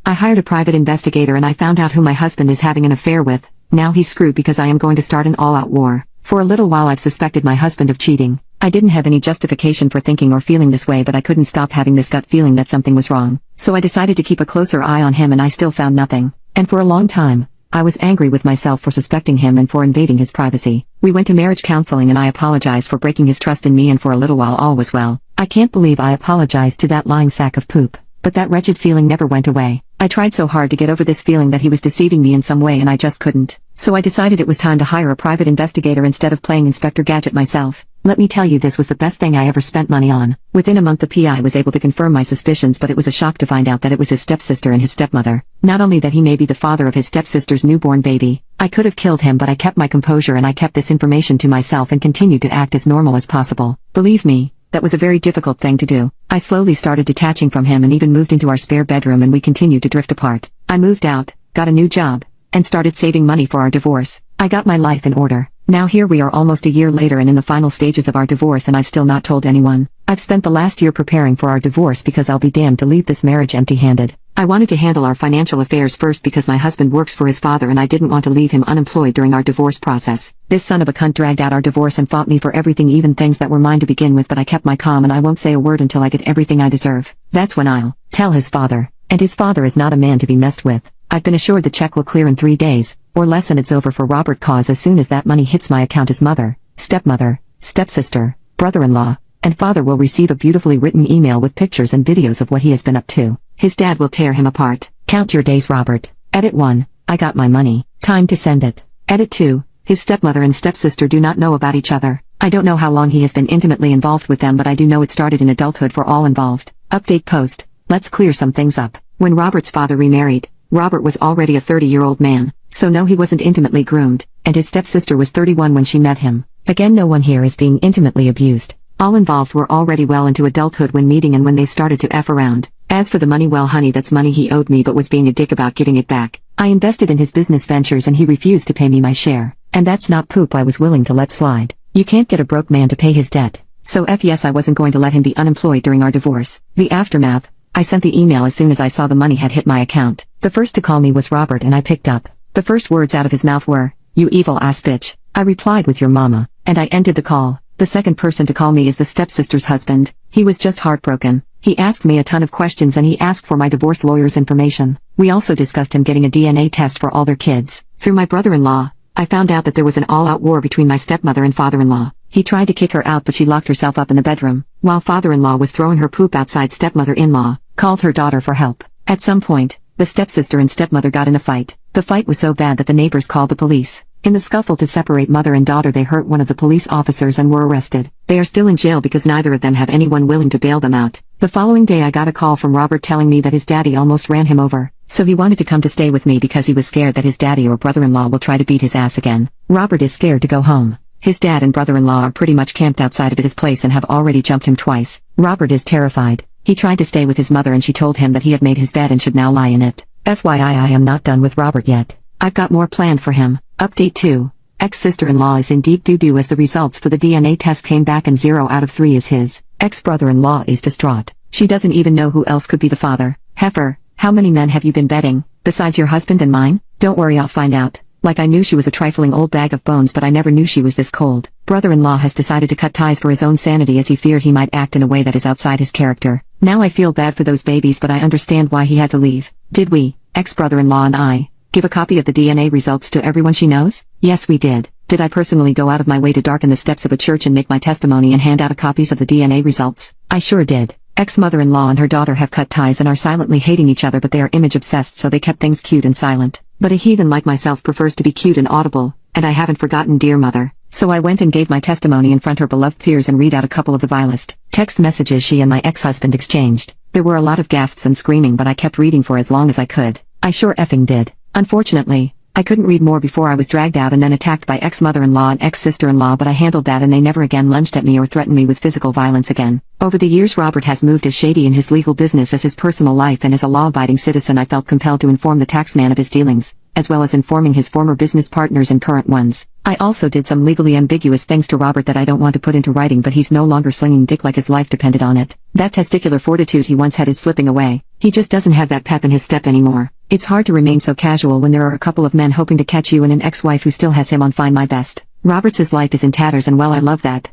I hired a private investigator and I found out who my husband is having an affair with. Now he's screwed because I am going to start an all-out war. For a little while I've suspected my husband of cheating. I didn't have any justification for thinking or feeling this way, but I couldn't stop having this gut feeling that something was wrong. So I decided to keep a closer eye on him, and I still found nothing. And for a long time, I was angry with myself for suspecting him and for invading his privacy. We went to marriage counseling and I apologized for breaking his trust in me, and for a little while all was well. I can't believe I apologized to that lying sack of poop. But that wretched feeling never went away. I tried so hard to get over this feeling that he was deceiving me in some way, and I just couldn't. So I decided it was time to hire a private investigator instead of playing Inspector Gadget myself. Let me tell you, this was the best thing I ever spent money on. Within a month the PI was able to confirm my suspicions, but it was a shock to find out that it was his stepsister and his stepmother. Not only that he may be the father of his stepsister's newborn baby. I could have killed him, but I kept my composure and I kept this information to myself and continued to act as normal as possible. Believe me, that was a very difficult thing to do. I slowly started detaching from him and even moved into our spare bedroom, and we continued to drift apart. I moved out, got a new job, and started saving money for our divorce. I got my life in order. Now here we are almost a year later and in the final stages of our divorce, and I've still not told anyone. I've spent the last year preparing for our divorce because I'll be damned to leave this marriage empty-handed. I wanted to handle our financial affairs first because my husband works for his father and I didn't want to leave him unemployed during our divorce process. This son of a cunt dragged out our divorce and fought me for everything, even things that were mine to begin with, but I kept my calm and I won't say a word until I get everything I deserve. That's when I'll tell his father. And his father is not a man to be messed with. I've been assured the check will clear in 3 days, or less, and it's over for Robert, cause as soon as that money hits my account, his mother, stepmother, stepsister, brother-in-law, and father will receive a beautifully written email with pictures and videos of what he has been up to. His dad will tear him apart. Count your days, Robert. Edit 1. I got my money. Time to send it. Edit 2. His stepmother and stepsister do not know about each other. I don't know how long he has been intimately involved with them, but I do know it started in adulthood for all involved. Update post. Let's clear some things up. When Robert's father remarried, Robert was already a 30-year-old man, so no, he wasn't intimately groomed, and his stepsister was 31 when she met him. Again, no one here is being intimately abused. All involved were already well into adulthood when meeting and when they started to F around. As for the money, well honey, that's money he owed me but was being a dick about giving it back. I invested in his business ventures and he refused to pay me my share. And that's not poop I was willing to let slide. You can't get a broke man to pay his debt. So yes, I wasn't going to let him be unemployed during our divorce. The aftermath. I sent the email as soon as I saw the money had hit my account. The first to call me was Robert and I picked up. The first words out of his mouth were, "You evil ass bitch." I replied with "Your mama," and I ended the call. The second person to call me is the stepsister's husband. He was just heartbroken. He asked me a ton of questions and he asked for my divorce lawyer's information. We also discussed him getting a DNA test for all their kids. Through my brother-in-law, I found out that there was an all-out war between my stepmother and father-in-law. He tried to kick her out but she locked herself up in the bedroom, while father-in-law was throwing her poop outside. Stepmother-in-law called her daughter for help. At some point, the stepsister and stepmother got in a fight. The fight was so bad that the neighbors called the police. In the scuffle to separate mother and daughter, they hurt one of the police officers and were arrested. They are still in jail because neither of them have anyone willing to bail them out. The following day I got a call from Robert telling me that his daddy almost ran him over. So he wanted to come to stay with me because he was scared that his daddy or brother-in-law will try to beat his ass again. Robert is scared to go home. His dad and brother-in-law are pretty much camped outside of his place and have already jumped him twice. Robert is terrified. He tried to stay with his mother and she told him that he had made his bed and should now lie in it. FYI, I am not done with Robert yet. I've got more planned for him. Update 2. Ex-sister-in-law is in deep doo-doo as the results for the DNA test came back and 0 out of 3 is his. Ex-brother-in-law is distraught. She doesn't even know who else could be the father. Heifer, how many men have you been betting, besides your husband and mine? Don't worry, I'll find out. Like, I knew she was a trifling old bag of bones, but I never knew she was this cold. Brother-in-law has decided to cut ties for his own sanity as he feared he might act in a way that is outside his character. Now I feel bad for those babies, but I understand why he had to leave. Did we, ex-brother-in-law and I, give a copy of the DNA results to everyone she knows? Yes, we did. Did I personally go out of my way to darken the steps of a church and make my testimony and hand out copies of the DNA results? I sure did. Ex-mother-in-law and her daughter have cut ties and are silently hating each other, but they are image-obsessed, so they kept things cute and silent. But a heathen like myself prefers to be cute and audible, and I haven't forgotten dear mother. So I went and gave my testimony in front her beloved peers and read out a couple of the vilest text messages she and my ex-husband exchanged. There were a lot of gasps and screaming, but I kept reading for as long as I could. I sure effing did. Unfortunately, I couldn't read more before I was dragged out and then attacked by ex-mother-in-law and ex-sister-in-law, but I handled that and they never again lunged at me or threatened me with physical violence again. Over the years, Robert has moved as shady in his legal business as his personal life, and as a law-abiding citizen I felt compelled to inform the taxman of his dealings, as well as informing his former business partners and current ones. I also did some legally ambiguous things to Robert that I don't want to put into writing, but he's no longer slinging dick like his life depended on it. That testicular fortitude he once had is slipping away. He just doesn't have that pep in his step anymore. It's hard to remain so casual when there are a couple of men hoping to catch you and an ex-wife who still has him on Find My Best. Robert's life is in tatters and well I love that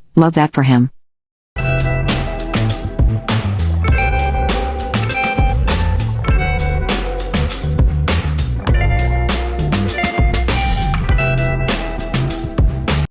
for him.